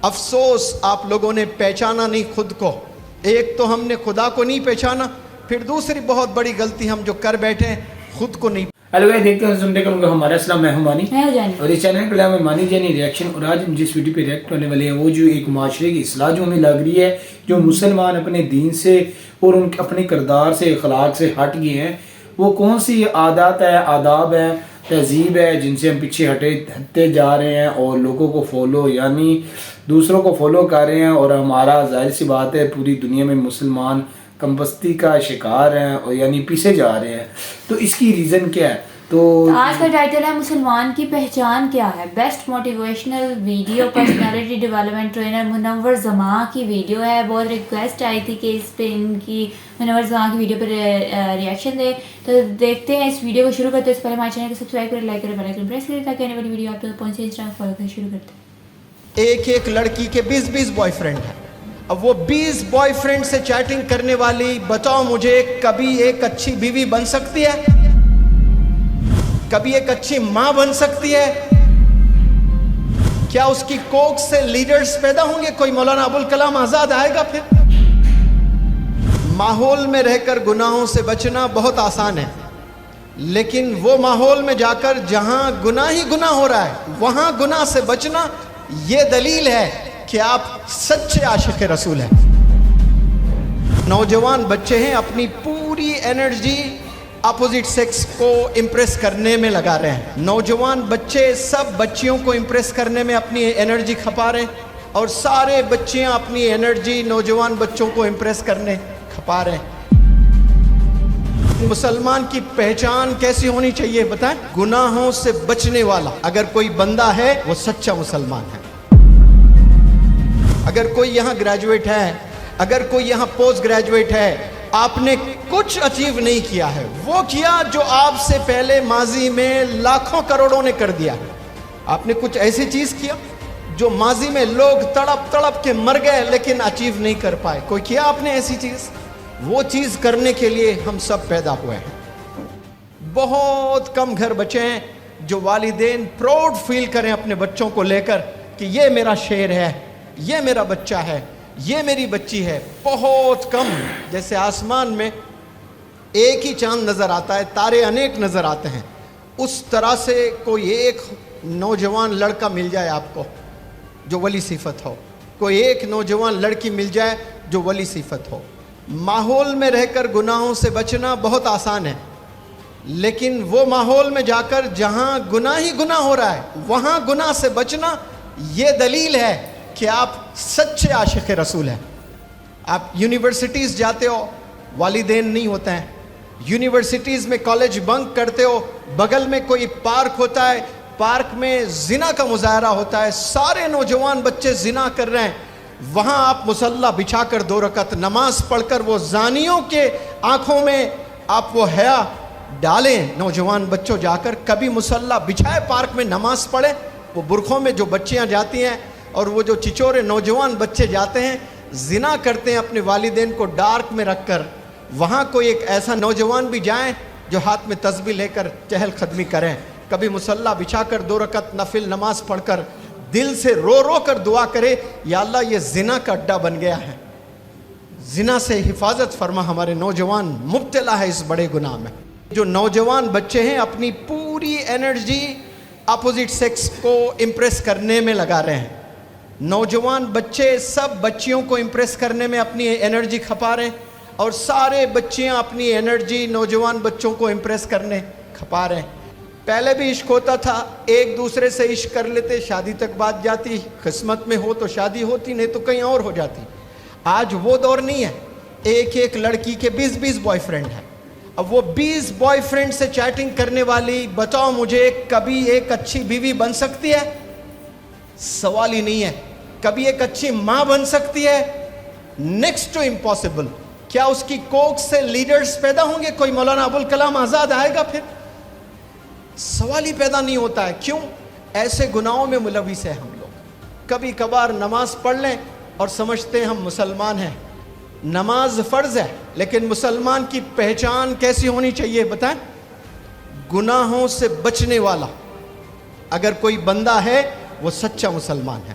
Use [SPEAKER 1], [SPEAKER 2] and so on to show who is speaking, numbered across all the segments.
[SPEAKER 1] افسوس آپ لوگوں نے پہچانا نہیں خود کو. ایک تو ہم نے خدا کو نہیں پہچانا, پھر دوسری بہت بڑی غلطی ہم جو کر بیٹھے ہیں خود کو نہیں.
[SPEAKER 2] ہیلو گائز, دیکھتے ہیں سنتے ہیں ہمارا اسلام. میں ہوں مانی اور اس چینل پر ہمیں مانی جانی ریئیکشن. اور آج ہم جس ویڈیو پہ ریئیکٹ ہونے والے ہیں وہ جو ایک معاشرے کی اصلاح جو ہمیں لگ رہی ہے, جو مسلمان اپنے دین سے اور ان اپنے کردار سے اخلاق سے ہٹ گئے ہیں, وہ کون سی عادات ہے, آداب ہیں, تہذیب ہے جن سے ہم پیچھے ہٹتے جا رہے ہیں اور لوگوں کو فالو یعنی دوسروں کو فالو کر رہے ہیں. اور ہمارا ظاہر سی بات ہے پوری دنیا میں مسلمان کمبستی کا شکار ہیں اور یعنی پیچھے جا رہے ہیں. تو اس کی ریزن کیا ہے؟ تو
[SPEAKER 3] آج کا ٹائٹل ہے مسلمان کی پہچان کیا ہے. Best motivational video personality development trainer Munawar Zaman کی ویڈیو ہے. بہت ریکویسٹ آئی تھی کہ اس پہ ان کی منور زمان کی ویڈیو پر ریئیکشن دے. تو دیکھتے ہیں اس ویڈیو کو شروع کرتے ہیں. اس پہلے ہمارے چینل کو سبسکرائب کریں, لائک کریں, بیل آئیکن پریس کریں تاکہ آنے والی ویڈیو آپ تک پہنچے. انسٹاگرام فالو کریں. شروع کرتے ہیں.
[SPEAKER 1] ایک لڑکی کے 20 بوائے فرینڈ ہیں. اب وہ 20 بوائے فرینڈ سے چیٹنگ کرنے والی, بتاؤ مجھے کبھی ایک اچھی بیوی بن سکتی ہے؟ کبھی ایک اچھی ماں بن سکتی ہے؟ کیا اس کی کوکھ سے لیڈرز پیدا ہوں گے؟ کوئی مولانا ابوالکلام آزاد آئے گا؟ پھر ماحول میں رہ کر گناہوں سے بچنا بہت آسان ہے, لیکن وہ ماحول میں جا کر جہاں گناہ ہی گناہ ہو رہا ہے وہاں گناہ سے بچنا, یہ دلیل ہے کہ آپ سچے عاشق رسول ہیں. نوجوان بچے ہیں, اپنی پوری انرجی اپوزٹ سیکس کو امپریس کرنے میں لگا رہے ہیں. نوجوان بچے سب بچیوں کو امپریس کرنے میں اپنی انرجی کھپا رہے ہیں, اور سارے بچیاں اپنی انرجی نوجوان بچوں کو امپریس کرنے کھپا رہے ہیں. مسلمان کی پہچان کیسی ہونی چاہیے بتائیں؟ گناہوں سے بچنے والا. اگر کوئی بندہ ہے وہ سچا مسلمان ہے. اگر کوئی یہاں گریجویٹ ہے, اگر کوئی یہاں پوسٹ گریجویٹ ہے, آپ نے کچھ اچیو نہیں کیا ہے, وہ کیا جو آپ سے پہلے ماضی میں لاکھوں کروڑوں نے کر دیا. آپ نے کچھ ایسی چیز کیا جو ماضی میں لوگ تڑپ تڑپ کے مر گئے لیکن اچیو نہیں کر پائے. کوئی کیا آپ نے ایسی چیز؟ وہ چیز کرنے کے لیے ہم سب پیدا ہوئے ہیں. بہت کم گھر بچے ہیں جو والدین پراؤڈ فیل کریں اپنے بچوں کو لے کر کہ یہ میرا شیر ہے, یہ میرا بچہ ہے, یہ میری بچی ہے. بہت کم. جیسے آسمان میں ایک ہی چاند نظر آتا ہے, تارے انیک نظر آتے ہیں, اس طرح سے کوئی ایک نوجوان لڑکا مل جائے آپ کو جو ولی صفت ہو, کوئی ایک نوجوان لڑکی مل جائے جو ولی صفت ہو. ماحول میں رہ کر گناہوں سے بچنا بہت آسان ہے, لیکن وہ ماحول میں جا کر جہاں گناہ ہی گناہ ہو رہا ہے وہاں گناہ سے بچنا, یہ دلیل ہے کہ آپ سچے عاشق رسول ہیں. آپ یونیورسٹیز جاتے ہو, والدین نہیں ہوتے ہیں. یونیورسٹیز میں کالج بنک کرتے ہو, بغل میں کوئی پارک ہوتا ہے, پارک میں زنا کا مظاہرہ ہوتا ہے, سارے نوجوان بچے زنا کر رہے ہیں. وہاں آپ مصلی بچھا کر 2 رکعت نماز پڑھ کر وہ زانیوں کے آنکھوں میں آپ وہ حیا ڈالیں. نوجوان بچوں جا کر کبھی مصلی بچھائے پارک میں نماز پڑھیں. وہ برقعوں میں جو بچیاں جاتی ہیں اور وہ جو چچورے نوجوان بچے جاتے ہیں زنا کرتے ہیں اپنے والدین کو ڈارک میں رکھ کر, وہاں کوئی ایک ایسا نوجوان بھی جائیں جو ہاتھ میں تسبیح لے کر چہل قدمی کریں. کبھی مصلی بچھا کر 2 رکعت نفل نماز پڑھ کر دل سے رو رو کر دعا کرے, یا اللہ یہ زنا کا اڈا بن گیا ہے, زنا سے حفاظت فرما, ہمارے نوجوان مبتلا ہے اس بڑے گناہ میں. جو نوجوان بچے ہیں اپنی پوری انرجی اپوزٹ سیکس کو امپریس کرنے میں لگا رہے ہیں. نوجوان بچے سب بچیوں کو امپریس کرنے میں اپنی انرجی کھپا رہے ہیں, اور سارے بچیاں اپنی انرجی نوجوان بچوں کو امپریس کرنے کھپا رہے ہیں. پہلے بھی عشق ہوتا تھا, ایک دوسرے سے عشق کر لیتے, شادی تک بات جاتی, قسمت میں ہو تو شادی ہوتی, نہیں تو کہیں اور ہو جاتی. آج وہ دور نہیں ہے. ایک لڑکی کے 20 بوائے فرینڈ ہیں. اب وہ 20 بوائے فرینڈ سے چیٹنگ کرنے والی, بتاؤ مجھے کبھی ایک اچھی بیوی بن سکتی ہے؟ سوال ہی نہیں ہے. کبھی ایک اچھی ماں بن سکتی ہے؟ Next to impossible. کیا اس کی کوکھ سے لیڈرز پیدا ہوں گے؟ کوئی مولانا ابوالکلام آزاد آئے گا؟ پھر سوال ہی پیدا نہیں ہوتا ہے. کیوں؟ ایسے گناہوں میں ملوث ہیں ہم لوگ. کبھی کبھار نماز پڑھ لیں اور سمجھتے ہیں ہم مسلمان ہیں. نماز فرض ہے, لیکن مسلمان کی پہچان کیسی ہونی چاہیے بتائیں؟ گناہوں سے بچنے والا. اگر کوئی بندہ ہے وہ سچا مسلمان ہے.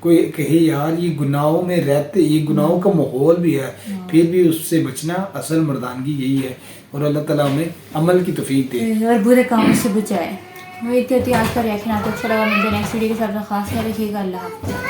[SPEAKER 2] کوئی کہے یار یہ گناہوں میں رہتے، یہ گناہوں کا ماحول بھی ہے، پھر بھی اس سے بچنا اصل مردانگی یہی ہے، اور اللہ تعالیٰ ہمیں عمل کی توفیق دے
[SPEAKER 3] اور برے کاموں سے بچائے۔ امید کرتی ہوں آج کا ریئیکشن آپ کو اچھا لگا۔ ملتے ہیں نیکسٹ ویڈیو کے ساتھ، خاص خیال رکھیے گا۔ اللہ حافظ۔